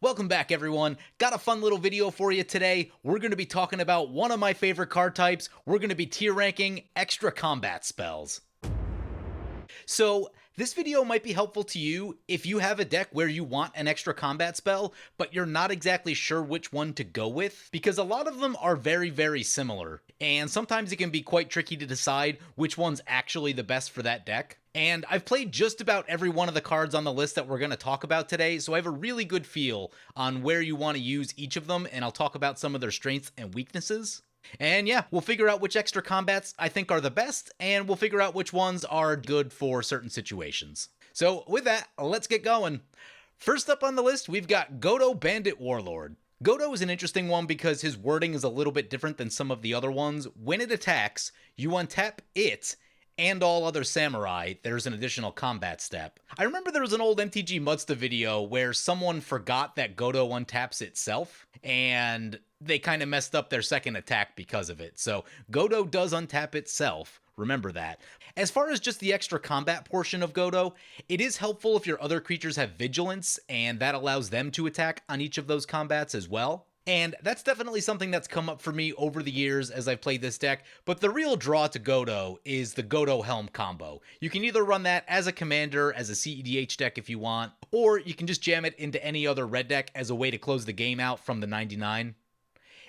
Welcome back, everyone. Got a fun little video for you today. We're going to be talking about one of my favorite card types. We're going to be tier ranking extra combat spells. So this video might be helpful to you if you have a deck where you want an extra combat spell, but you're not exactly sure which one to go with, because a lot of them are very similar, and sometimes it can be quite tricky to decide which one's actually the best for that deck. And I've played just about every one of the cards on the list that we're going to talk about today, so I have a really good feel on where you want to use each of them, and I'll talk about some of their strengths and weaknesses. And yeah, we'll figure out which extra combats I think are the best, and we'll figure out which ones are good for certain situations. So with that, let's get going. First up on the list, we've got Godo Bandit Warlord. Godo is an interesting one because his wording is a little bit different than some of the other ones. When it attacks, you untap it and all other samurai. There's an additional combat step. I remember there was an old MTG Mudsta video where someone forgot that Godo untaps itself, and they kind of messed up their second attack because of it. So Godo does untap itself. Remember that. As far as just the extra combat portion of Godo, it is helpful if your other creatures have vigilance, and that allows them to attack on each of those combats as well. And that's definitely something that's come up for me over the years as I've played this deck, but the real draw to Godo is the Godo Helm combo. You can either run that as a commander, as a CEDH deck if you want, or you can just jam it into any other red deck as a way to close the game out from the 99.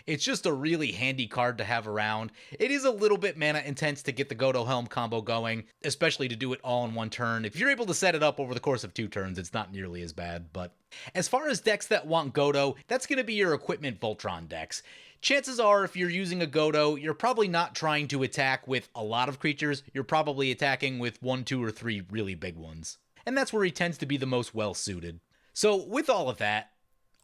It's just a really handy card to have around. It is a little bit mana intense to get the Godo Helm combo going, especially to do it all in one turn. If you're able to set it up over the course of 2 turns, it's not nearly as bad. But as far as decks that want Godo, that's going to be your Equipment Voltron decks. Chances are, if you're using a Godo, you're probably not trying to attack with a lot of creatures. You're probably attacking with 1, 2, or 3 really big ones. And that's where he tends to be the most well-suited. So with all of that,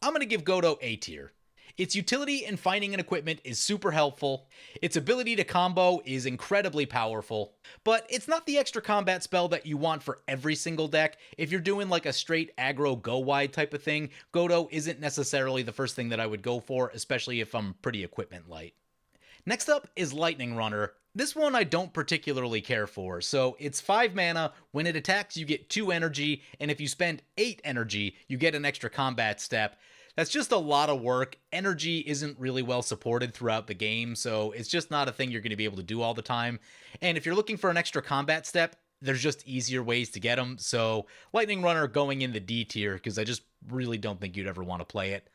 I'm going to give Godo A tier. Its utility in finding an equipment is super helpful, its ability to combo is incredibly powerful, but it's not the extra combat spell that you want for every single deck. If you're doing like a straight aggro go-wide type of thing, Godo isn't necessarily the first thing that I would go for, especially if I'm pretty equipment light. Next up is Lightning Runner. This one I don't particularly care for, so it's 5 mana, when it attacks you get 2 energy, and if you spend 8 energy, you get an extra combat step. That's just a lot of work. Energy isn't really well supported throughout the game, so it's just not a thing you're going to be able to do all the time. And if you're looking for an extra combat step, there's just easier ways to get them, so Lightning Runner going in the D tier, because I just really don't think you'd ever want to play it.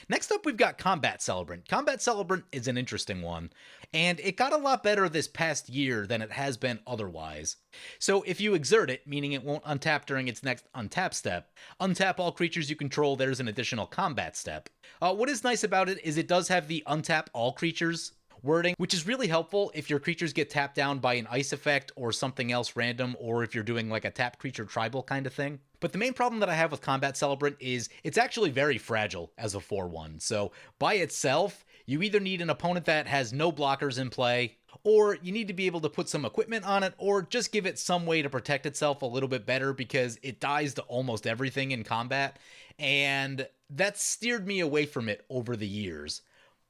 Next up, we've got Combat Celebrant. Combat Celebrant is an interesting one, and it got a lot better this past year than it has been otherwise. So if you exert it, meaning it won't untap during its next untap step, untap all creatures you control, there's an additional combat step. What is nice about it is it does have the untap all creatures wording, which is really helpful if your creatures get tapped down by an ice effect or something else random, or if you're doing like a tap creature tribal kind of thing. But the main problem that I have with Combat Celebrant is it's actually very fragile as a 4/1. So by itself, you either need an opponent that has no blockers in play, or you need to be able to put some equipment on it, or just give it some way to protect itself a little bit better, because it dies to almost everything in combat, and that's steered me away from it over the years.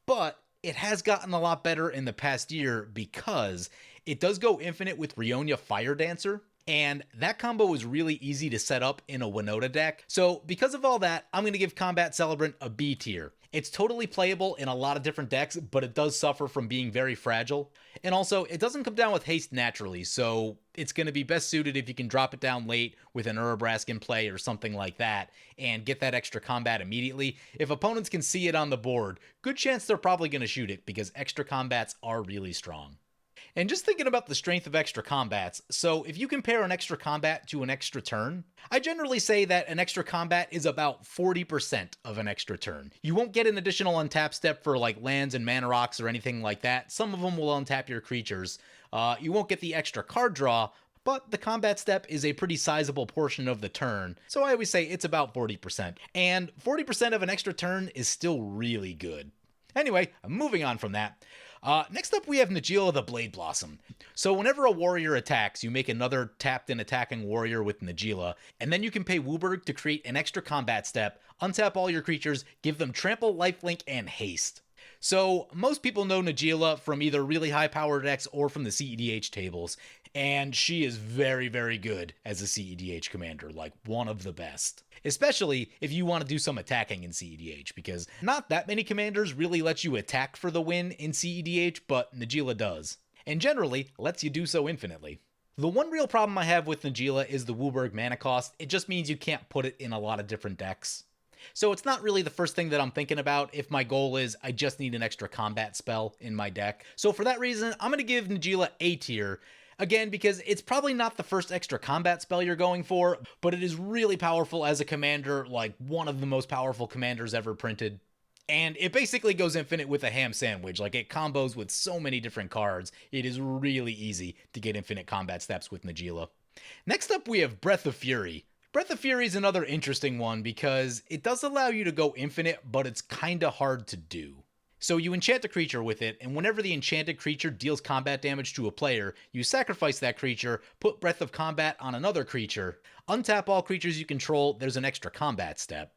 But it has gotten a lot better in the past year because it does go infinite with Rionia Fire Dancer, and that combo is really easy to set up in a Winota deck. So because of all that, I'm going to give Combat Celebrant a B tier. It's totally playable in a lot of different decks, but it does suffer from being very fragile. And also, it doesn't come down with haste naturally, so it's going to be best suited if you can drop it down late with an Urabrask in play or something like that, and get that extra combat immediately. If opponents can see it on the board, good chance they're probably going to shoot it, because extra combats are really strong. And just thinking about the strength of extra combats, so if you compare an extra combat to an extra turn, I generally say that an extra combat is about 40% of an extra turn. You won't get an additional untap step for like lands and mana rocks or anything like that. Some of them will untap your creatures. You won't get the extra card draw, but the combat step is a pretty sizable portion of the turn, so I always say it's about 40%. And 40% of an extra turn is still really good. Anyway, moving on from that. Next up, we have Najeela the Blade Blossom. So whenever a warrior attacks, you make another tapped and attacking warrior with Najeela, and then you can pay Wooburg to create an extra combat step, untap all your creatures, give them trample, lifelink, and haste. So most people know Najeela from either really high power decks or from the CEDH tables, And she is very, very good as a CEDH commander, like one of the best. Especially if you want to do some attacking in CEDH, because not that many commanders really let you attack for the win in CEDH, but Najeela does. And generally, lets you do so infinitely. The one real problem I have with Najeela is the Wooburg mana cost. It just means you can't put it in a lot of different decks. So it's not really the first thing that I'm thinking about if my goal is I just need an extra combat spell in my deck. So for that reason, I'm going to give Najeela A tier. Again, because it's probably not the first extra combat spell you're going for, but it is really powerful as a commander, like one of the most powerful commanders ever printed. And it basically goes infinite with a ham sandwich. Like, it combos with so many different cards. It is really easy to get infinite combat steps with Najeela. Next up, we have Breath of Fury. Breath of Fury is another interesting one because it does allow you to go infinite, but it's kinda hard to do. So you enchant a creature with it, and whenever the enchanted creature deals combat damage to a player, you sacrifice that creature, put Breath of Combat on another creature, untap all creatures you control, there's an extra combat step.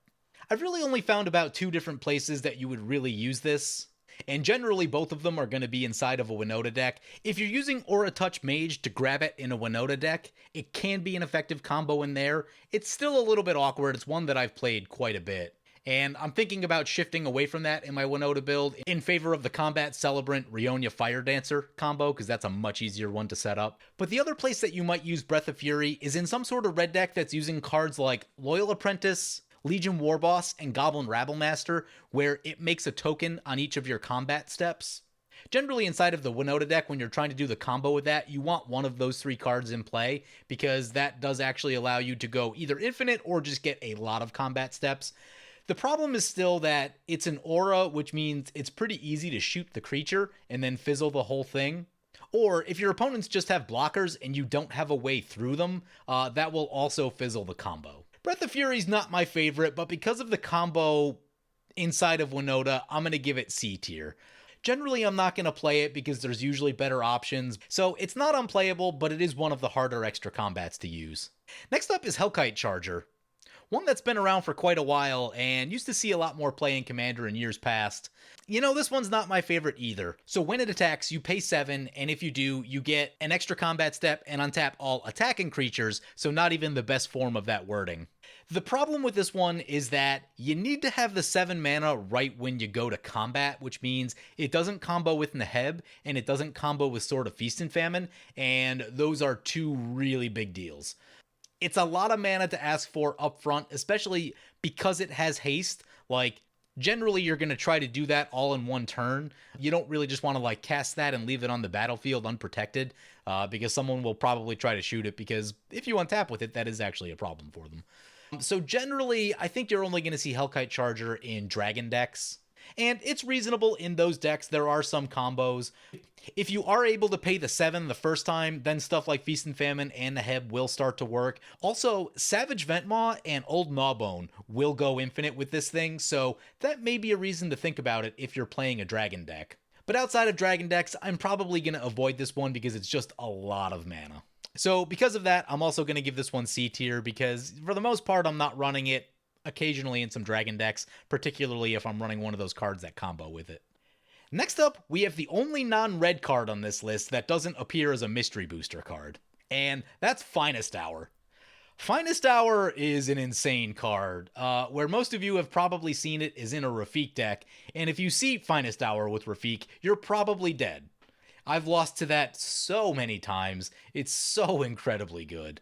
I've really only found about 2 different places that you would really use this, and generally both of them are going to be inside of a Winota deck. If you're using Aura Touch Mage to grab it in a Winota deck, it can be an effective combo in there. It's still a little bit awkward, it's one that I've played quite a bit. And I'm thinking about shifting away from that in my Winota build in favor of the Combat Celebrant Rionia Fire Dancer combo, because that's a much easier one to set up. But the other place that you might use Breath of Fury is in some sort of red deck that's using cards like Loyal Apprentice, Legion Warboss, and Goblin Rabblemaster, where it makes a token on each of your combat steps. Generally inside of the Winota deck, when you're trying to do the combo with that, you want one of those 3 cards in play, because that does actually allow you to go either infinite or just get a lot of combat steps. The problem is still that it's an aura, which means it's pretty easy to shoot the creature and then fizzle the whole thing. Or if your opponents just have blockers and you don't have a way through them, that will also fizzle the combo. Breath of Fury is not my favorite, but because of the combo inside of Winota, I'm going to give it C tier. Generally, I'm not going to play it because there's usually better options, so it's not unplayable, but it is one of the harder extra combats to use. Next up is Hellkite Charger. One that's been around for quite a while and used to see a lot more play in Commander in years past. You know, this one's not my favorite either. So when it attacks, you pay 7, and if you do, you get an extra combat step and untap all attacking creatures, so not even the best form of that wording. The problem with this one is that you need to have the 7 mana right when you go to combat, which means it doesn't combo with Neheb, and it doesn't combo with Sword of Feast and Famine, and those are 2 really big deals. It's a lot of mana to ask for up front, especially because it has haste. Like, generally you're going to try to do that all in one turn. You don't really just want to like cast that and leave it on the battlefield unprotected, because someone will probably try to shoot it, because if you untap with it, that is actually a problem for them. So generally, I think you're only going to see Hellkite Charger in Dragon decks. And it's reasonable in those decks. There are some combos. If you are able to pay the 7 the first time, then stuff like Feast and Famine and Neheb will start to work. Also, Savage Ventmaw and Old Gnawbone will go infinite with this thing, so that may be a reason to think about it if you're playing a Dragon deck. But outside of Dragon decks, I'm probably going to avoid this one because it's just a lot of mana. So because of that, I'm also going to give this one C tier, because for the most part, I'm not running it occasionally in some Dragon decks, particularly if I'm running one of those cards that combo with it. Next up, we have the only non-red card on this list that doesn't appear as a mystery booster card, and that's Finest Hour. Finest Hour is an insane card. Where most of you have probably seen it is in a Rafiq deck, and if you see Finest Hour with Rafiq, you're probably dead. I've lost to that so many times. It's so incredibly good.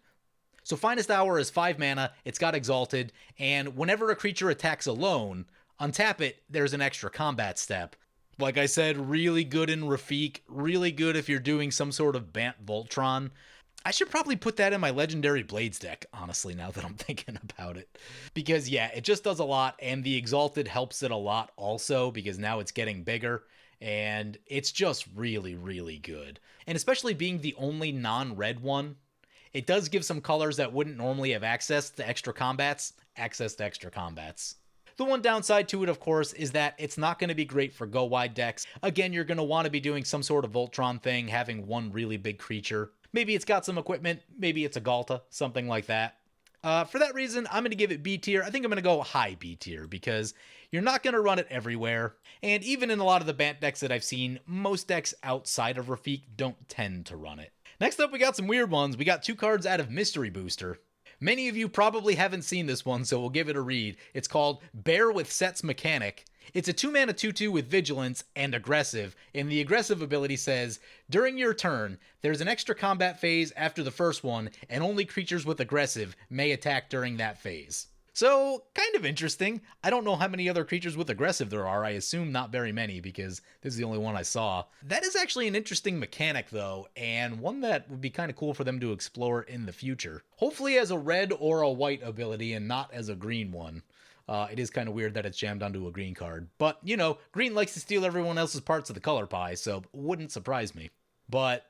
So Finest Hour is 5 mana, it's got Exalted, and whenever a creature attacks alone, untap it, there's an extra combat step. Like I said, really good in Rafiq, really good if you're doing some sort of Bant Voltron. I should probably put that in my Legendary Blades deck, honestly, now that I'm thinking about it. Because yeah, it just does a lot, and the Exalted helps it a lot also, because now it's getting bigger, and it's just really, really good. And especially being the only non-red one, it does give some colors that wouldn't normally have access to extra combats. The one downside to it, of course, is that it's not going to be great for go-wide decks. Again, you're going to want to be doing some sort of Voltron thing, having one really big creature. Maybe it's got some equipment, maybe it's a Galta, something like that. For that reason, I'm going to give it B tier. I think I'm going to go high B tier, because you're not going to run it everywhere. And even in a lot of the Bant decks that I've seen, most decks outside of Rafiq don't tend to run it. Next up, we got some weird ones. We got 2 cards out of Mystery Booster. Many of you probably haven't seen this one, so we'll give it a read. It's called Bear with Set's Mechanic. It's a 2-mana 2/2 with Vigilance and Aggressive, and the aggressive ability says, during your turn, there's an extra combat phase after the first one, and only creatures with Aggressive may attack during that phase. So, kind of interesting. I don't know how many other creatures with Aggressive there are. I assume not very many, because this is the only one I saw. That is actually an interesting mechanic, though, and one that would be kind of cool for them to explore in the future. Hopefully as a red or a white ability, and not as a green one. It is kind of weird that it's jammed onto a green card. But, you know, green likes to steal everyone else's parts of the color pie, so it wouldn't surprise me. But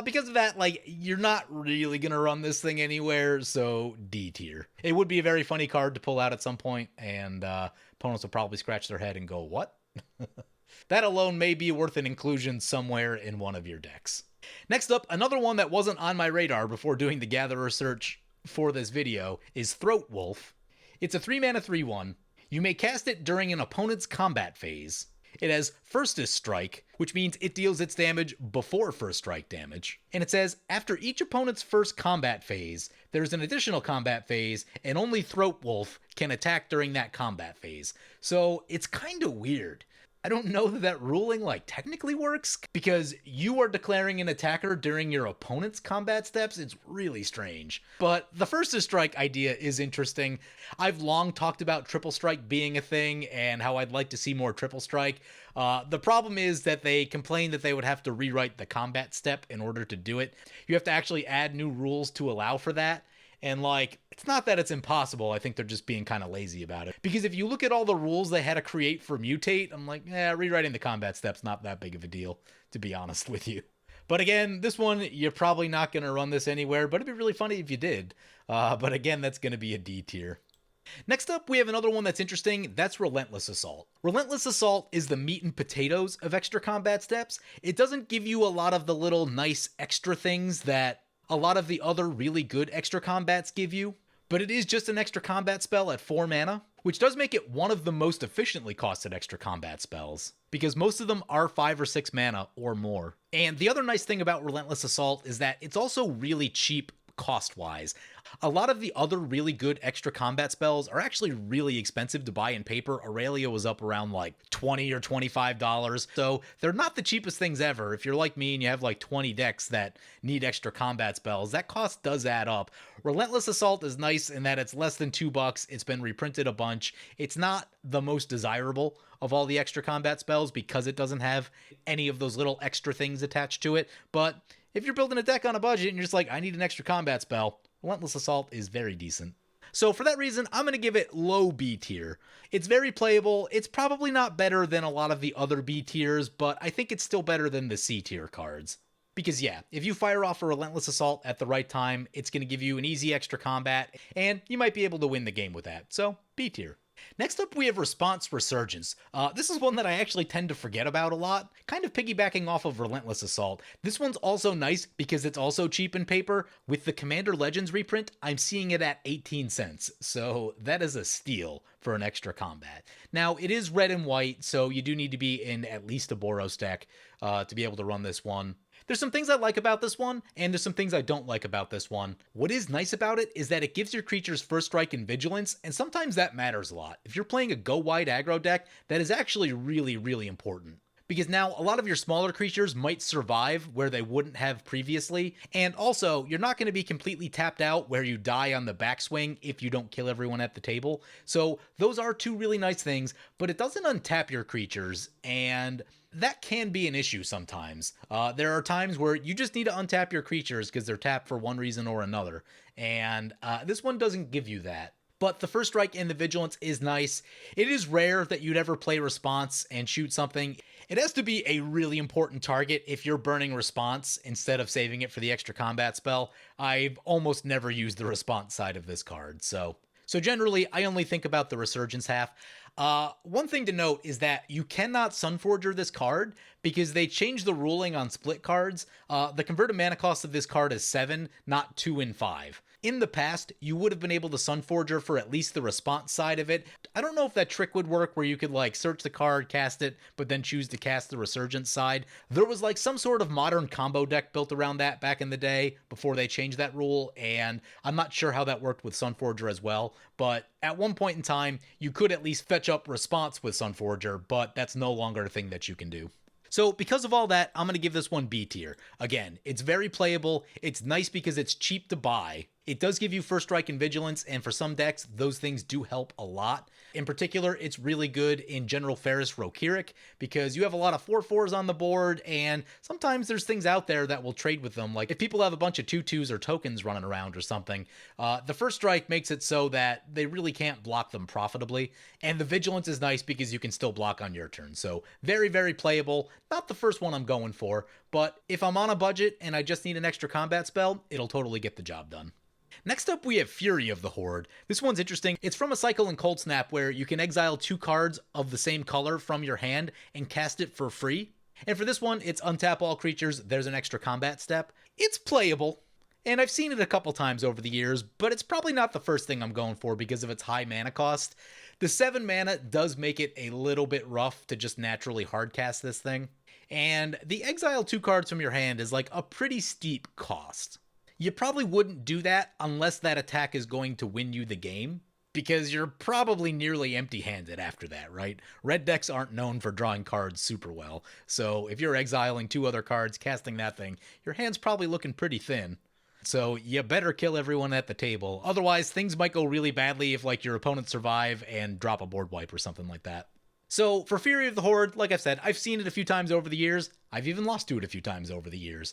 because of that, like, you're not really going to run this thing anywhere, so D tier. It would be a very funny card to pull out at some point, and opponents will probably scratch their head and go, what? That alone may be worth an inclusion somewhere in one of your decks. Next up, another one that wasn't on my radar before doing the Gatherer search for this video is Throat Wolf. It's a 3-mana 3/1. You may cast it during an opponent's combat phase. It has First is Strike, which means it deals its damage before First Strike damage. And it says, after each opponent's first combat phase, there's an additional combat phase, and only Throat Wolf can attack during that combat phase. So it's kind of weird. I don't know that that ruling, like, technically works, because you are declaring an attacker during your opponent's combat steps. It's really strange. But the First is Strike idea is interesting. I've long talked about Triple Strike being a thing, and how I'd like to see more Triple Strike. The problem is that they complain that they would have to rewrite the combat step in order to do it. You have to actually add new rules to allow for that. And, like, it's not that it's impossible. I think they're just being kind of lazy about it. Because if you look at all the rules they had to create for Mutate, I'm like, rewriting the combat step's not that big of a deal, to be honest with you. But again, this one, you're probably not going to run this anywhere, but it'd be really funny if you did. But again, that's going to be a D tier. Next up, we have another one that's interesting. That's Relentless Assault. Relentless Assault is the meat and potatoes of extra combat steps. It doesn't give you a lot of the little nice extra things that a lot of the other really good extra combats give you, but it is just an extra combat spell at 4 mana, which does make it one of the most efficiently costed extra combat spells, because most of them are 5 or 6 mana or more. And the other nice thing about Relentless Assault is that it's also really cheap cost-wise. A lot of the other really good extra combat spells are actually really expensive to buy in paper. Aurelia was up around like $20 or $25, so they're not the cheapest things ever. If you're like me and you have like 20 decks that need extra combat spells, that cost does add up. Relentless Assault is nice in that it's less than $2. It's been reprinted a bunch. It's not the most desirable of all the extra combat spells because it doesn't have any of those little extra things attached to it, but if you're building a deck on a budget and you're just like, I need an extra combat spell, Relentless Assault is very decent. So for that reason, I'm going to give it low B tier. It's very playable. It's probably not better than a lot of the other B tiers, but I think it's still better than the C tier cards. Because yeah, if you fire off a Relentless Assault at the right time, it's going to give you an easy extra combat, and you might be able to win the game with that. So B tier. Next up, we have Response Resurgence. This is one that I actually tend to forget about a lot, kind of piggybacking off of Relentless Assault. This one's also nice because it's also cheap in paper. With the Commander Legends reprint, I'm seeing it at 18 cents, so that is a steal for an extra combat. Now, it is red and white, so you do need to be in at least a Boros deck to be able to run this one. There's some things I like about this one, and there's some things I don't like about this one. What is nice about it is that it gives your creatures First Strike and Vigilance, and sometimes that matters a lot. If you're playing a go-wide aggro deck, that is actually really, really important. Because now a lot of your smaller creatures might survive where they wouldn't have previously, and also you're not going to be completely tapped out where you die on the backswing if you don't kill everyone at the table. So those are two really nice things, but it doesn't untap your creatures, and that can be an issue sometimes. There are times where you just need to untap your creatures because they're tapped for one reason or another, and this one doesn't give you that. But the First Strike and the Vigilance is nice. It is rare that you'd ever play Response and shoot something. It has to be a really important target if you're burning Response instead of saving it for the extra combat spell. I've almost never used the Response side of this card, so generally I only think about the Resurgence half. One thing to note is that you cannot Sunforger this card because they changed the ruling on split cards. The converted mana cost of this card is 7, not 2 and 5. In the past, you would have been able to Sunforger for at least the response side of it. I don't know if that trick would work where you could like search the card, cast it, but then choose to cast the Resurgence side. There was like some sort of modern combo deck built around that back in the day before they changed that rule, and I'm not sure how that worked with Sunforger as well, but at one point in time, you could at least fetch up response with Sunforger, but that's no longer a thing that you can do. So because of all that, I'm going to give this one B tier. Again, it's very playable. It's nice because it's cheap to buy. It does give you First Strike and Vigilance, and for some decks, those things do help a lot. In particular, it's really good in General Ferris Rokirik because you have a lot of 4/4s on the board, and sometimes there's things out there that will trade with them. Like if people have a bunch of 2/2s or tokens running around or something, the First Strike makes it so that they really can't block them profitably, and the Vigilance is nice because you can still block on your turn. So very, very playable. Not the first one I'm going for, but if I'm on a budget and I just need an extra combat spell, it'll totally get the job done. Next up, we have Fury of the Horde. This one's interesting. It's from a cycle in Cold Snap where you can exile 2 cards of the same color from your hand and cast it for free. And for this one, it's untap all creatures, there's an extra combat step. It's playable, and I've seen it a couple times over the years, but it's probably not the first thing I'm going for because of its high mana cost. The 7 mana does make it a little bit rough to just naturally hardcast this thing. And the exile 2 cards from your hand is like a pretty steep cost. You probably wouldn't do that unless that attack is going to win you the game, because you're probably nearly empty-handed after that, right? Red decks aren't known for drawing cards super well, so if you're exiling 2 other cards, casting that thing, your hand's probably looking pretty thin. So you better kill everyone at the table, otherwise things might go really badly if like your opponents survive and drop a board wipe or something like that. So for Fury of the Horde, like I've said, I've seen it a few times over the years. I've even lost to it a few times over the years.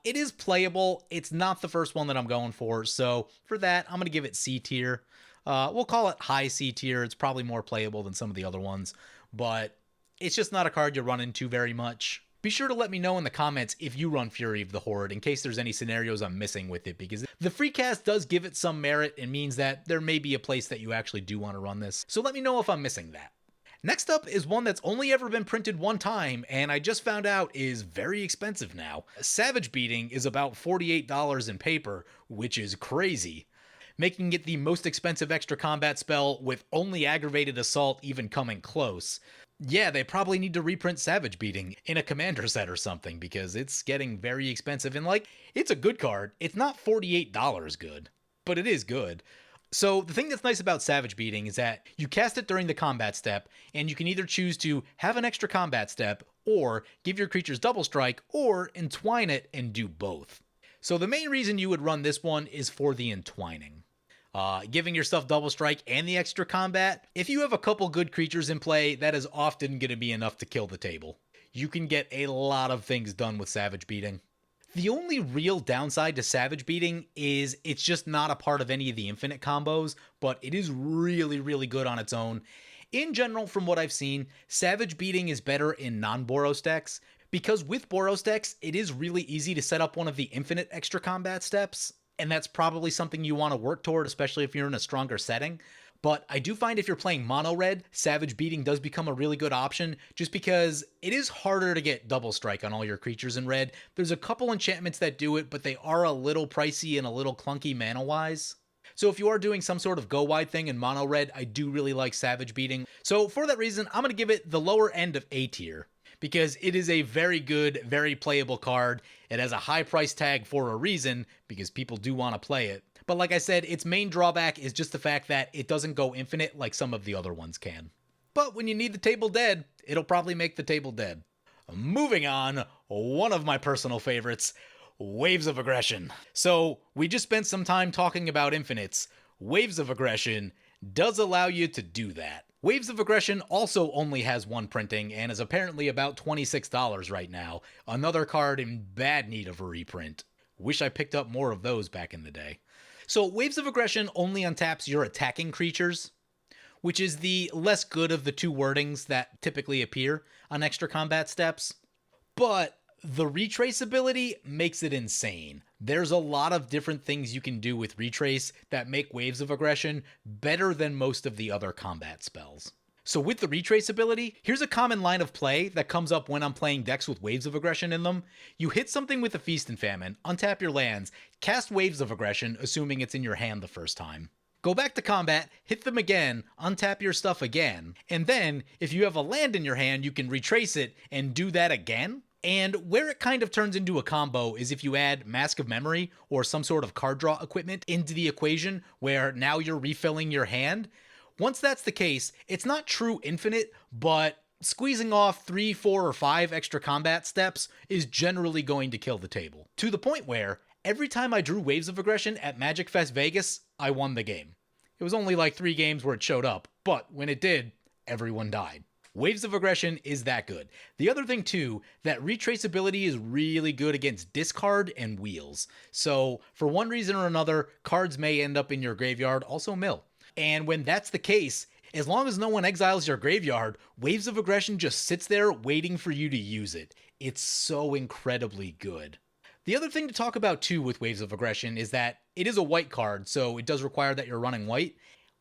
It is playable. It's not the first one that I'm going for. So for that, I'm going to give it C tier. We'll call it high C tier. It's probably more playable than some of the other ones, but it's just not a card you run into very much. Be sure to let me know in the comments if you run Fury of the Horde in case there's any scenarios I'm missing with it, because the free cast does give it some merit and means that there may be a place that you actually do want to run this. So let me know if I'm missing that. Next up is one that's only ever been printed one time, and I just found out is very expensive now. Savage Beating is about $48 in paper, which is crazy, making it the most expensive extra combat spell with only Aggravated Assault even coming close. Yeah, they probably need to reprint Savage Beating in a commander set or something, because it's getting very expensive, and like, it's a good card. It's not $48 good, but it is good. So the thing that's nice about Savage Beating is that you cast it during the combat step, and you can either choose to have an extra combat step, or give your creatures double strike, or entwine it and do both. So the main reason you would run this one is for the entwining. Giving yourself double strike and the extra combat, if you have a couple good creatures in play, that is often going to be enough to kill the table. You can get a lot of things done with Savage Beating. The only real downside to Savage Beating is it's just not a part of any of the infinite combos, but it is really, really good on its own. In general, from what I've seen, Savage Beating is better in non-Boros decks, because with Boros decks, it is really easy to set up one of the infinite extra combat steps, and that's probably something you want to work toward, especially if you're in a stronger setting. But I do find if you're playing mono red, Savage Beating does become a really good option, just because it is harder to get double strike on all your creatures in red. There's a couple enchantments that do it, but they are a little pricey and a little clunky mana-wise. So if you are doing some sort of go-wide thing in mono red, I do really like Savage Beating. So for that reason, I'm going to give it the lower end of A tier, because it is a very good, very playable card. It has a high price tag for a reason, because people do want to play it. But like I said, its main drawback is just the fact that it doesn't go infinite like some of the other ones can. But when you need the table dead, it'll probably make the table dead. Moving on, one of my personal favorites, Waves of Aggression. So we just spent some time talking about infinites. Waves of Aggression does allow you to do that. Waves of Aggression also only has one printing and is apparently about $26 right now. Another card in bad need of a reprint. Wish I picked up more of those back in the day. So Waves of Aggression only untaps your attacking creatures, which is the less good of the two wordings that typically appear on extra combat steps. But the retraceability makes it insane. There's a lot of different things you can do with retrace that make Waves of Aggression better than most of the other combat spells. So with the retrace ability, here's a common line of play that comes up when I'm playing decks with Waves of Aggression in them. You hit something with a Feast and Famine, untap your lands, cast Waves of Aggression, assuming it's in your hand the first time. Go back to combat, hit them again, untap your stuff again, and then, if you have a land in your hand, you can retrace it and do that again. And where it kind of turns into a combo is if you add Mask of Memory or some sort of card draw equipment into the equation, where now you're refilling your hand. Once that's the case, it's not true infinite, but squeezing off 3, 4, or 5 extra combat steps is generally going to kill the table. To the point where, every time I drew Waves of Aggression at Magic Fest Vegas, I won the game. It was only like 3 games where it showed up, but when it did, everyone died. Waves of Aggression is that good. The other thing too, that retraceability is really good against discard and wheels. So for one reason or another, cards may end up in your graveyard, also mill. And when that's the case, as long as no one exiles your graveyard, Waves of Aggression just sits there waiting for you to use it. It's so incredibly good. The other thing to talk about too with Waves of Aggression is that it is a white card, so it does require that you're running white.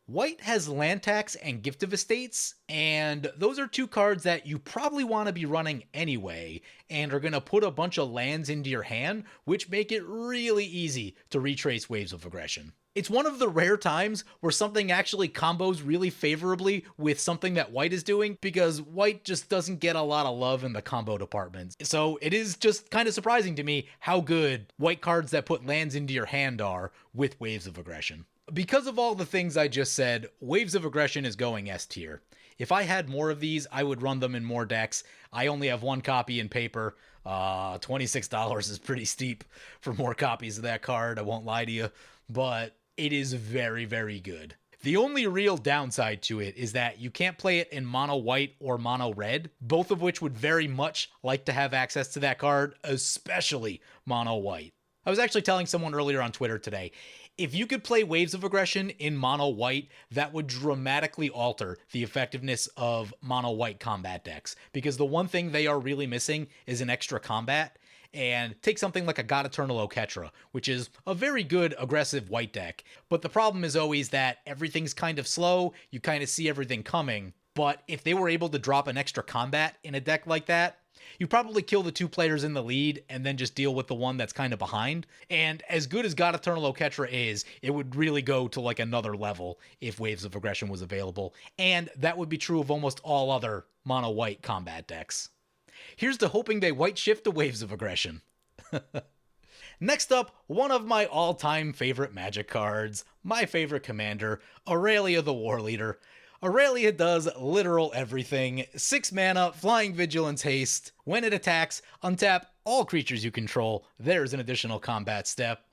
White has Land Tax and Gift of Estates, and those are 2 cards that you probably want to be running anyway, and are going to put a bunch of lands into your hand, which make it really easy to retrace Waves of Aggression. It's one of the rare times where something actually combos really favorably with something that white is doing, because white just doesn't get a lot of love in the combo department. So it is just kind of surprising to me how good white cards that put lands into your hand are with Waves of Aggression. Because of all the things I just said, Waves of Aggression is going S tier. If I had more of these, I would run them in more decks. I only have 1 copy in paper. $26 is pretty steep for more copies of that card, I won't lie to you. But it is very, very good. The only real downside to it is that you can't play it in mono white or mono red, both of which would very much like to have access to that card, especially mono white. I was actually telling someone earlier on Twitter today, if you could play Waves of Aggression in mono white, that would dramatically alter the effectiveness of mono white combat decks, because the one thing they are really missing is an extra combat. And take something like a God Eternal Oketra, which is a very good aggressive white deck. But the problem is always that everything's kind of slow, you kind of see everything coming. But if they were able to drop an extra combat in a deck like that, you probably kill the 2 players in the lead and then just deal with the one that's kind of behind. And as good as God Eternal Oketra is, it would really go to like another level if Waves of Aggression was available. And that would be true of almost all other mono white combat decks. Here's to hoping they white shift the Waves of Aggression. Next up, one of my all-time favorite Magic cards, my favorite commander, Aurelia the Warleader. Aurelia does literal everything. 6 mana, Flying Vigilance Haste. When it attacks, untap all creatures you control. There's an additional combat step.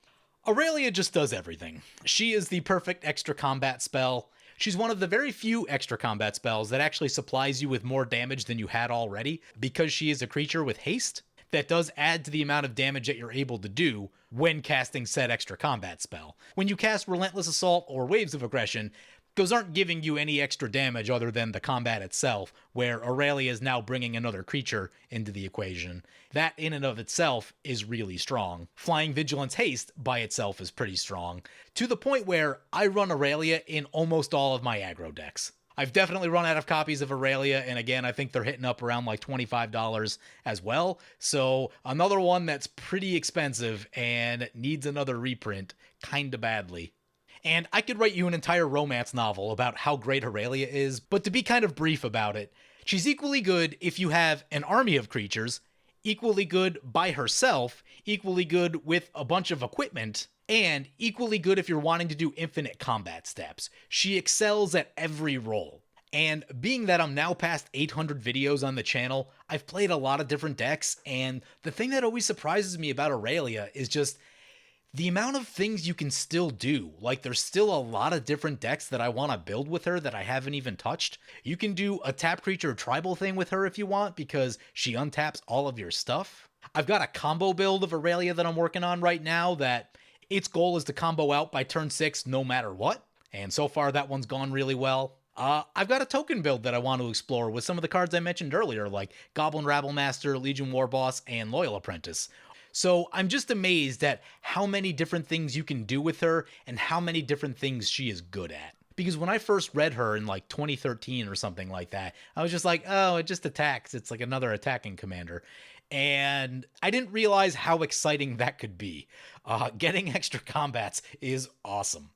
Aurelia just does everything. She is the perfect extra combat spell. She's one of the very few extra combat spells that actually supplies you with more damage than you had already, because she is a creature with haste that does add to the amount of damage that you're able to do when casting said extra combat spell. When you cast Relentless Assault or Waves of Aggression, those aren't giving you any extra damage other than the combat itself, where Aurelia is now bringing another creature into the equation. That in and of itself is really strong. Flying Vigilance Haste by itself is pretty strong, to the point where I run Aurelia in almost all of my aggro decks. I've definitely run out of copies of Aurelia, and again, I think they're hitting up around like $25 as well. So another one that's pretty expensive and needs another reprint kinda badly. And I could write you an entire romance novel about how great Aurelia is, but to be kind of brief about it, she's equally good if you have an army of creatures, equally good by herself, equally good with a bunch of equipment, and equally good if you're wanting to do infinite combat steps. She excels at every role. And being that I'm now past 800 videos on the channel, I've played a lot of different decks, and the thing that always surprises me about Aurelia is just the amount of things you can still do. Like, there's still a lot of different decks that I want to build with her that I haven't even touched. You can do a tap creature tribal thing with her if you want, because she untaps all of your stuff. I've got a combo build of Aurelia that I'm working on right now that its goal is to combo out by turn 6 no matter what. And so far that one's gone really well. I've got a token build that I want to explore with some of the cards I mentioned earlier, like Goblin Rabblemaster, Legion Warboss, and Loyal Apprentice. So I'm just amazed at how many different things you can do with her and how many different things she is good at. because when I first read her in like 2013 or something like that, I was just like, oh, it just attacks. It's like another attacking commander. And I didn't realize how exciting that could be. Getting extra combats is awesome.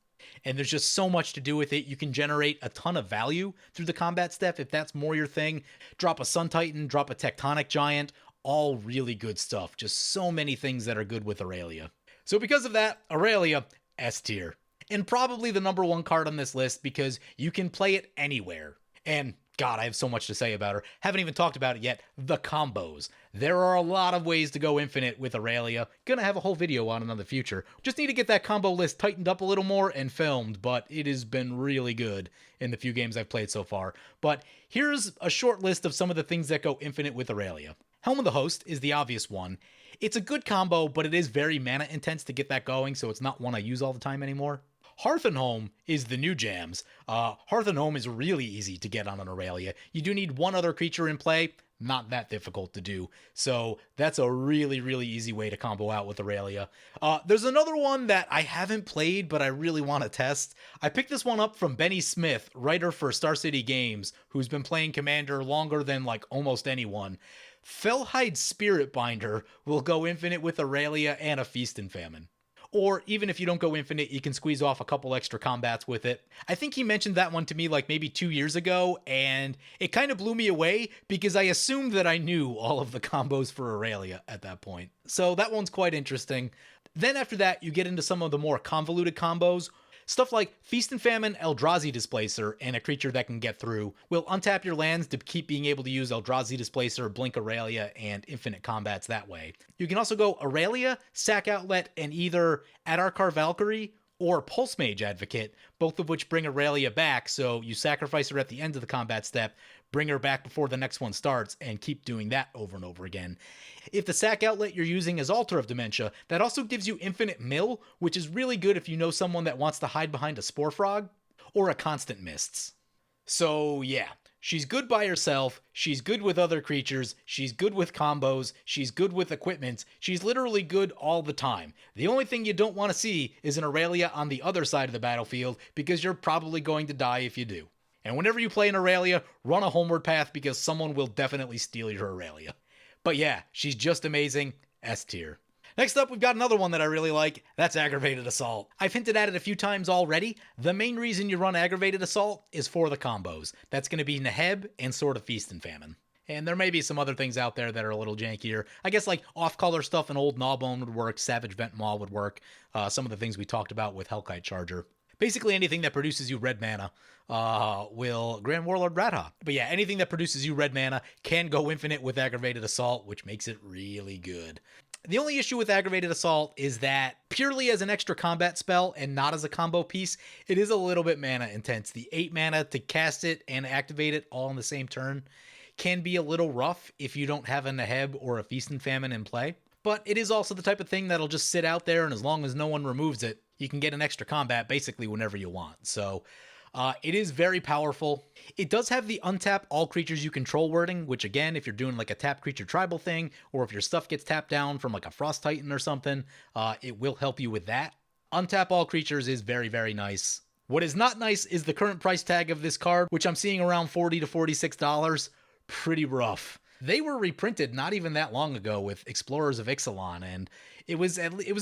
And there's just so much to do with it. You can generate a ton of value through the combat step if that's more your thing. Drop a Sun Titan, drop a Tectonic Giant, all really good stuff. Just so many things that are good with Aurelia. So because of that, Aurelia, S tier. And probably the number one card on this list because you can play it anywhere. And God, I have so much to say about her. Haven't even talked about it yet. The combos. There are a lot of ways to go infinite with Aurelia. Gonna have a whole video on it in the future. Just need to get that combo list tightened up a little more and filmed, but it has been really good in the few games I've played so far. But here's a short list of some of the things that go infinite with Aurelia. Helm of the Host is the obvious one. It's a good combo, but it is very mana intense to get that going, so it's not one I use all the time anymore. Hearth and Home is the new jams. Hearth and Home is really easy to get on an Aurelia. You do need one other creature in play, not that difficult to do. So that's a really, really easy way to combo out with Aurelia. There's another one that I haven't played, but I really want to test. I picked this one up from Benny Smith, writer for Star City Games, who's been playing Commander longer than like almost anyone. Fellhide Spirit Binder will go infinite with Aurelia and a Feast and Famine. Or even if you don't go infinite, you can squeeze off a couple extra combats with it. I think he mentioned that one to me like maybe 2 years ago, and it kind of blew me away because I assumed that I knew all of the combos for Aurelia at that point. So that one's quite interesting. Then after that, you get into some of the more convoluted combos. Stuff like Feast and Famine Eldrazi Displacer and a creature that can get through will untap your lands to keep being able to use Eldrazi Displacer, Blink Aurelia, and infinite combats that way. You can also go Aurelia, Sack Outlet, and either Adarkar Valkyrie or Pulse Mage Advocate, both of which bring Aurelia back, so you sacrifice her at the end of the combat step, bring her back before the next one starts, and keep doing that over and over again. If the sack outlet you're using is Altar of Dementia, that also gives you infinite mill, which is really good if you know someone that wants to hide behind a Spore Frog, or a Constant Mists. So yeah, she's good by herself, she's good with other creatures, she's good with combos, she's good with equipment, she's literally good all the time. The only thing you don't want to see is an Aurelia on the other side of the battlefield, because you're probably going to die if you do. And whenever you play an Aurelia, run a homeward path because someone will definitely steal your Aurelia. But yeah, she's just amazing, S tier. Next up, we've got another one that I really like. That's Aggravated Assault. I've hinted at it a few times already. The main reason you run Aggravated Assault is for the combos. That's going to be Neheb and Sword of Feast and Famine. And there may be some other things out there that are a little jankier. I guess like off-color stuff and Old Gnawbone would work, Savage Vent Maw would work, some of the things we talked about with Hellkite Charger. Basically anything that produces you red mana will Grand Warlord Radha. But yeah, anything that produces you red mana can go infinite with Aggravated Assault, which makes it really good. The only issue with Aggravated Assault is that purely as an extra combat spell and not as a combo piece, it is a little bit mana intense. The 8 mana to cast it and activate it all in the same turn can be a little rough if you don't have a Neheb or a Feast and Famine in play. But it is also the type of thing that'll just sit out there, and as long as no one removes it, you can get an extra combat basically whenever you want. So it is very powerful. It does have the untap all creatures you control wording, which again, if you're doing like a tap creature tribal thing, or if your stuff gets tapped down from like a Frost Titan or something, it will help you with that. Untap all creatures is very, very nice. What is not nice is the current price tag of this card, which I'm seeing around $40 to $46. Pretty rough. They were reprinted not even that long ago with Explorers of Ixalan, and it was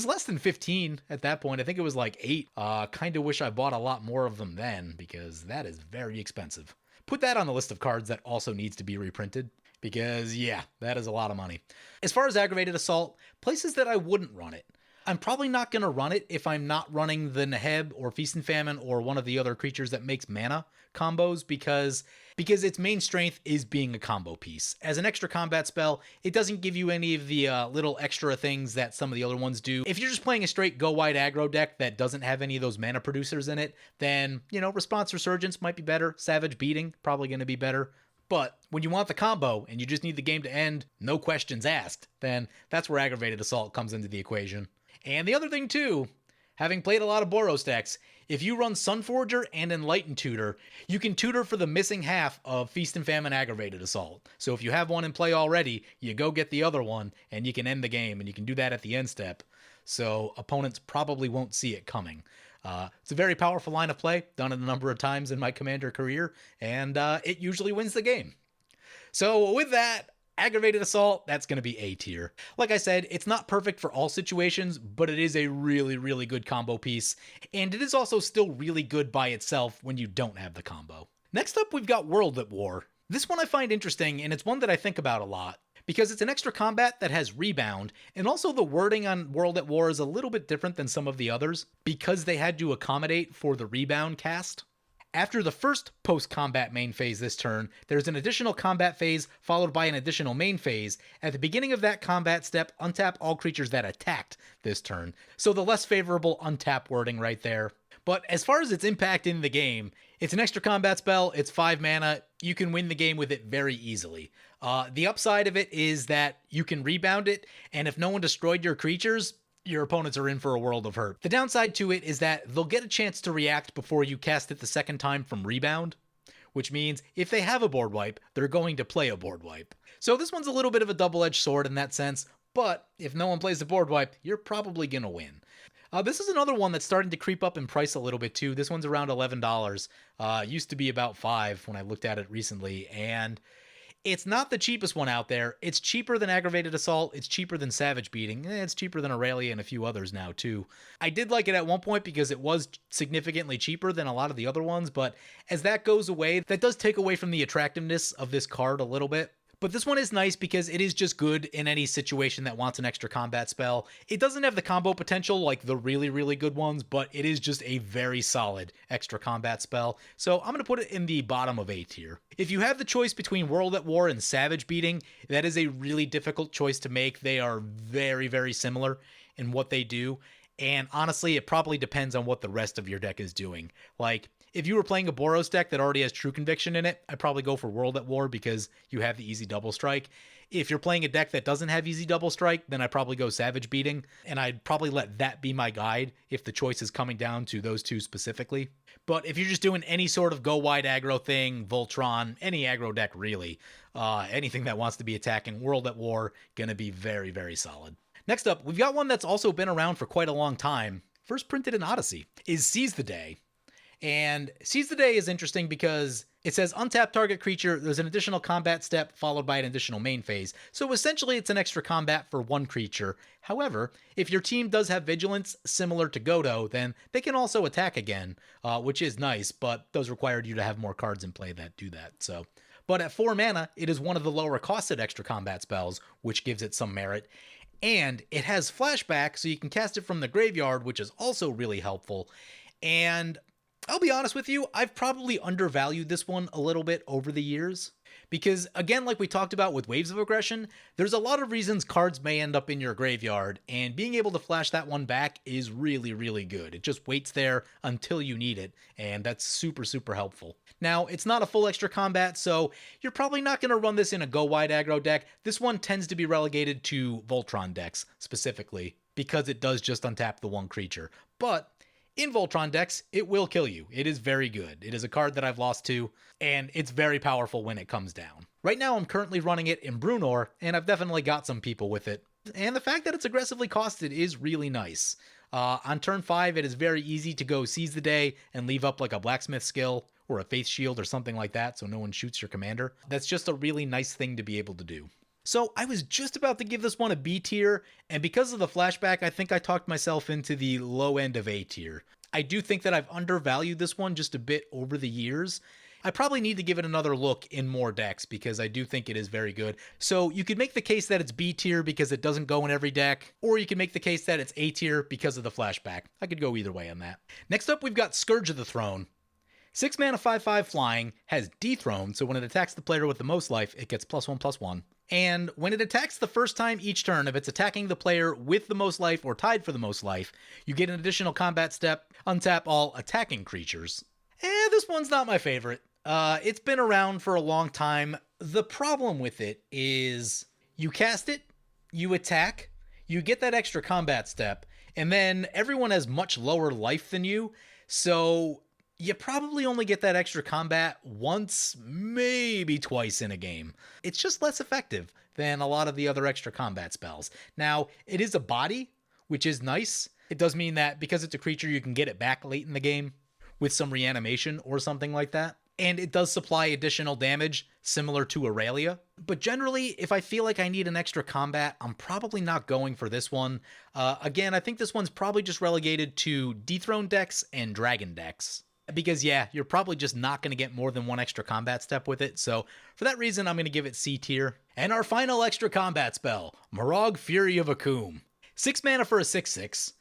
less than 15 at that point. I think it was like 8. Kind of wish I bought a lot more of them then, because that is very expensive. Put that on the list of cards that also needs to be reprinted, because yeah, that is a lot of money. As far as Aggravated Assault, places that I wouldn't run it. I'm probably not going to run it if I'm not running the Neheb or Feast and Famine or one of the other creatures that makes mana combos, because its main strength is being a combo piece. As an extra combat spell, it doesn't give you any of the little extra things that some of the other ones do. If you're just playing a straight go-wide aggro deck that doesn't have any of those mana producers in it, then, you know, Response Resurgence might be better. Savage Beating, probably going to be better. But when you want the combo and you just need the game to end, no questions asked, then that's where Aggravated Assault comes into the equation. And the other thing too, having played a lot of Boros decks, if you run Sunforger and Enlightened Tutor, you can tutor for the missing half of Feast and Famine Aggravated Assault. So if you have one in play already, you go get the other one, and you can end the game, and you can do that at the end step. So opponents probably won't see it coming. It's a very powerful line of play, done it a number of times in my Commander career, and it usually wins the game. So with that, Aggravated Assault, that's going to be A tier. Like I said, it's not perfect for all situations, but it is a really, really good combo piece, and it is also still really good by itself when you don't have the combo. Next up, we've got World at War. This one I find interesting, and it's one that I think about a lot, because it's an extra combat that has rebound, and also the wording on World at War is a little bit different than some of the others, because they had to accommodate for the rebound cast. After the first post-combat main phase this turn, there's an additional combat phase followed by an additional main phase. At the beginning of that combat step, untap all creatures that attacked this turn. So the less favorable untap wording right there. But as far as its impact in the game, it's an extra combat spell, it's 5 mana, you can win the game with it very easily. The upside of it is that you can rebound it, and if no one destroyed your creatures, your opponents are in for a world of hurt. The downside to it is that they'll get a chance to react before you cast it the second time from rebound, which means if they have a board wipe, they're going to play a board wipe. So this one's a little bit of a double-edged sword in that sense, but if no one plays the board wipe, you're probably gonna win. This is another one that's starting to creep up in price a little bit too. This one's around $11. Used to be about $5 when I looked at it recently, and it's not the cheapest one out there. It's cheaper than Aggravated Assault. It's cheaper than Savage Beating. It's cheaper than Aurelia and a few others now, too. I did like it at one point because it was significantly cheaper than a lot of the other ones, but as that goes away, that does take away from the attractiveness of this card a little bit. But this one is nice because it is just good in any situation that wants an extra combat spell. It doesn't have the combo potential like the really, really good ones, but it is just a very solid extra combat spell. So I'm going to put it in the bottom of A tier. If you have the choice between World at War and Savage Beating, that is a really difficult choice to make. They are very, very similar in what they do. And honestly, it probably depends on what the rest of your deck is doing. Like, if you were playing a Boros deck that already has True Conviction in it, I'd probably go for World at War because you have the easy double strike. If you're playing a deck that doesn't have easy double strike, then I'd probably go Savage Beating, and I'd probably let that be my guide if the choice is coming down to those two specifically. But if you're just doing any sort of go wide aggro thing, Voltron, any aggro deck really, anything that wants to be attacking, World at War, gonna be very, very solid. Next up, we've got one that's also been around for quite a long time, first printed in Odyssey, is Seize the Day. And Seize the Day is interesting because it says untap target creature, there's an additional combat step followed by an additional main phase. So essentially it's an extra combat for one creature. However, if your team does have vigilance similar to Godo, then they can also attack again, which is nice, but those require you to have more cards in play that do that. But at 4 mana, it is one of the lower costed extra combat spells, which gives it some merit. And it has flashback, so you can cast it from the graveyard, which is also really helpful. And I'll be honest with you, I've probably undervalued this one a little bit over the years. Because, again, like we talked about with Waves of Aggression, there's a lot of reasons cards may end up in your graveyard, and being able to flash that one back is really, really good. It just waits there until you need it, and that's super, super helpful. Now, it's not a full extra combat, so you're probably not going to run this in a go-wide aggro deck. This one tends to be relegated to Voltron decks, specifically, because it does just untap the one creature. But in Voltron decks, it will kill you. It is very good. It is a card that I've lost to, and it's very powerful when it comes down. Right now, I'm currently running it in Brunor, and I've definitely got some people with it. And the fact that it's aggressively costed is really nice. On turn 5, it is very easy to go Seize the Day and leave up like a Blacksmith skill or a Faith Shield or something like that so no one shoots your commander. That's just a really nice thing to be able to do. So I was just about to give this one a B tier, and because of the flashback, I think I talked myself into the low end of A tier. I do think that I've undervalued this one just a bit over the years. I probably need to give it another look in more decks because I do think it is very good. So you could make the case that it's B tier because it doesn't go in every deck, or you can make the case that it's A tier because of the flashback. I could go either way on that. Next up, we've got Scourge of the Throne. 6 mana 5/5 flying, has Dethroned, so when it attacks the player with the most life, it gets +1/+1. And when it attacks the first time each turn, if it's attacking the player with the most life or tied for the most life, you get an additional combat step, untap all attacking creatures. This one's not my favorite. It's been around for a long time. The problem with it is you cast it, you attack, you get that extra combat step, and then everyone has much lower life than you, so you probably only get that extra combat once, maybe twice in a game. It's just less effective than a lot of the other extra combat spells. Now, it is a body, which is nice, It does mean that because it's a creature, you can get it back late in the game with some reanimation or something like that. And it does supply additional damage, similar to Aurelia. But generally, if I feel like I need an extra combat, I'm probably not going for this one. Again, I think this one's probably just relegated to Dethroned decks and Dragon decks. Because, yeah, you're probably just not going to get more than one extra combat step with it. So, for that reason, I'm going to give it C tier. And our final extra combat spell, Moraug, Fury of Akoum. 6 mana for a 6/6.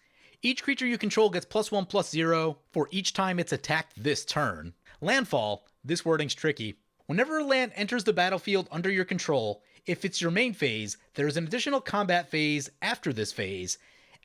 Each creature you control gets +1/+0 for each time it's attacked this turn. Landfall, this wording's tricky. Whenever a land enters the battlefield under your control, if it's your main phase, there's an additional combat phase after this phase.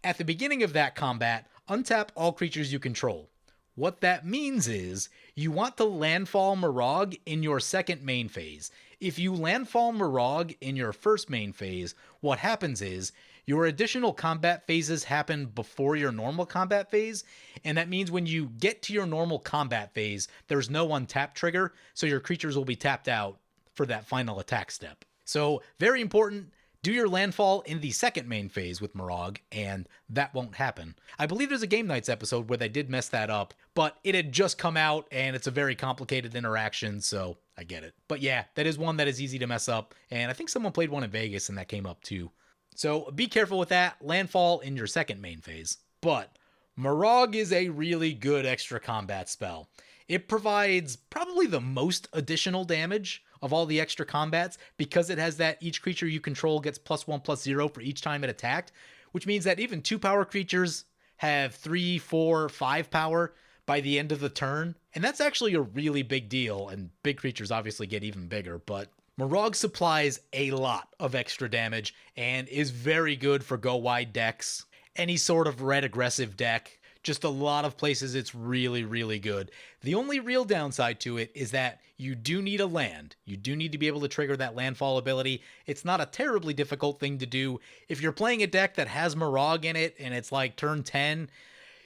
At the beginning of that combat, untap all creatures you control. What that means is, you want to landfall Moraug in your second main phase. If you landfall Moraug in your first main phase, what happens is, your additional combat phases happen before your normal combat phase, and that means when you get to your normal combat phase, there's no untap trigger, so your creatures will be tapped out for that final attack step. So, very important, do your landfall in the second main phase with Moraug, and that won't happen. I believe there's a Game Nights episode where they did mess that up, but it had just come out, and it's a very complicated interaction, so I get it. But yeah, that is one that is easy to mess up, and I think someone played one in Vegas and that came up too. So be careful with that. Landfall in your second main phase. But Moraug is a really good extra combat spell. It provides probably the most additional damage of all the extra combats because it has that each creature you control gets +1/+0 for each time it attacked, which means that even 2-power creatures have 3, 4, 5 power by the end of the turn. And that's actually a really big deal, and big creatures obviously get even bigger, but Moraug supplies a lot of extra damage and is very good for go-wide decks, any sort of red aggressive deck. Just a lot of places it's really, really good. The only real downside to it is that you do need a land. You do need to be able to trigger that landfall ability. It's not a terribly difficult thing to do. If you're playing a deck that has Moraug in it and it's like turn 10,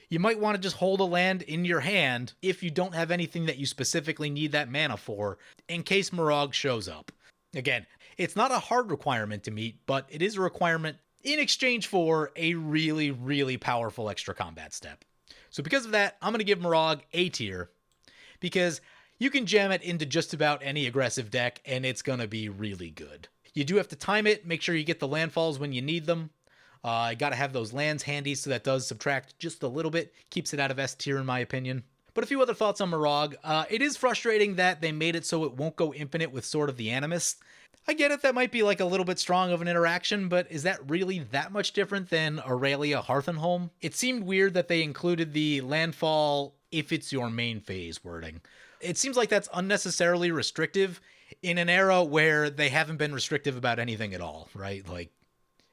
you might want to just hold a land in your hand if you don't have anything that you specifically need that mana for, in case Moraug shows up. Again, it's not a hard requirement to meet, but it is a requirement in exchange for a really, really powerful extra combat step. So because of that, I'm going to give Moraug A tier, because you can jam it into just about any aggressive deck, and it's going to be really good. You do have to time it, make sure you get the landfalls when you need them. You got to have those lands handy, so that does subtract just a little bit, keeps it out of S tier in my opinion. But a few other thoughts on Moraug. It is frustrating that they made it so it won't go infinite with Sword of the Animus. I get it, that might be like a little bit strong of an interaction, but is that really that much different than Aurelia Hearthenholm? It seemed weird that they included the landfall if it's your main phase wording. It seems like that's unnecessarily restrictive in an era where they haven't been restrictive about anything at all, right? Like,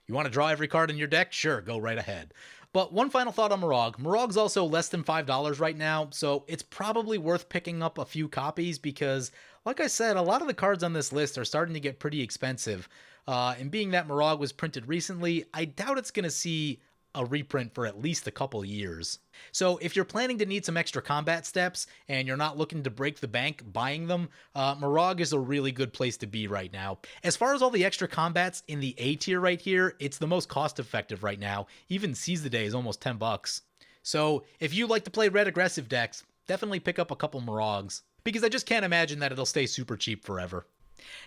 you want to draw every card in your deck? Sure, go right ahead. But one final thought on Moraug. Moraug's also less than $5 right now, so it's probably worth picking up a few copies because, like I said, a lot of the cards on this list are starting to get pretty expensive. And being that Moraug was printed recently, I doubt it's going to see a reprint for at least a couple years. So if you're planning to need some extra combat steps and you're not looking to break the bank buying them, Moraug is a really good place to be right now. As far as all the extra combats in the A tier right here, it's the most cost effective right now. Even Seize the Day is almost $10. So if you like to play red aggressive decks, definitely pick up a couple Moraugs, because I just can't imagine that it'll stay super cheap forever.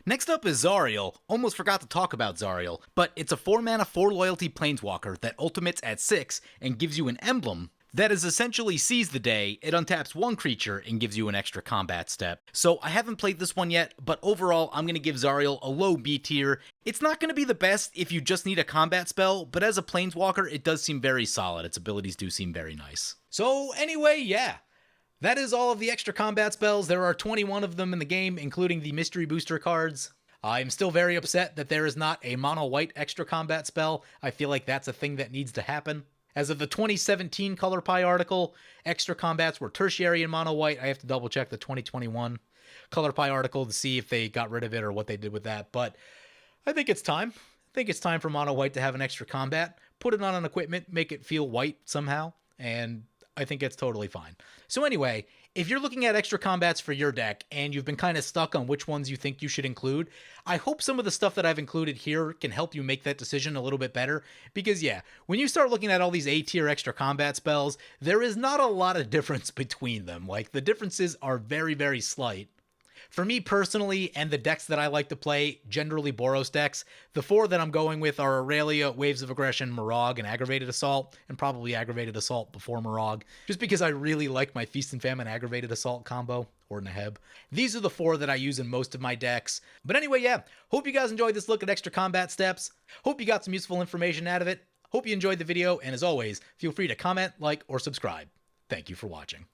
Next up is Zariel. Almost forgot to talk about Zariel, but it's a 4-mana 4-loyalty planeswalker that ultimates at 6 and gives you an emblem that is essentially Seize the Day. It untaps one creature and gives you an extra combat step. So I haven't played this one yet, but overall I'm going to give Zariel a low B tier. It's not going to be the best if you just need a combat spell, but as a planeswalker it does seem very solid. Its abilities do seem very nice. So anyway, yeah. That is all of the extra combat spells. There are 21 of them in the game, including the mystery booster cards. I'm still very upset that there is not a mono-white extra combat spell. I feel like that's a thing that needs to happen. As of the 2017 Color Pie article, extra combats were tertiary in mono-white. I have to double check the 2021 Color Pie article to see if they got rid of it or what they did with that. But I think it's time. I think it's time for mono-white to have an extra combat. Put it on an equipment, make it feel white somehow, and I think it's totally fine. So anyway, If you're looking at extra combats for your deck and you've been kind of stuck on which ones you think you should include, I hope some of the stuff that I've included here can help you make that decision a little bit better. Because yeah, when you start looking at all these A tier extra combat spells, there is not a lot of difference between them. Like, the differences are very, very slight. For me personally, and the decks that I like to play, generally Boros decks, the 4 that I'm going with are Aurelia, Waves of Aggression, Moraug, and Aggravated Assault, and probably Aggravated Assault before Moraug, just because I really like my Feast and Famine Aggravated Assault combo, or Naheb. These are the 4 that I use in most of my decks. But anyway, yeah, hope you guys enjoyed this look at extra combat steps. Hope you got some useful information out of it. Hope you enjoyed the video, and as always, feel free to comment, like, or subscribe. Thank you for watching.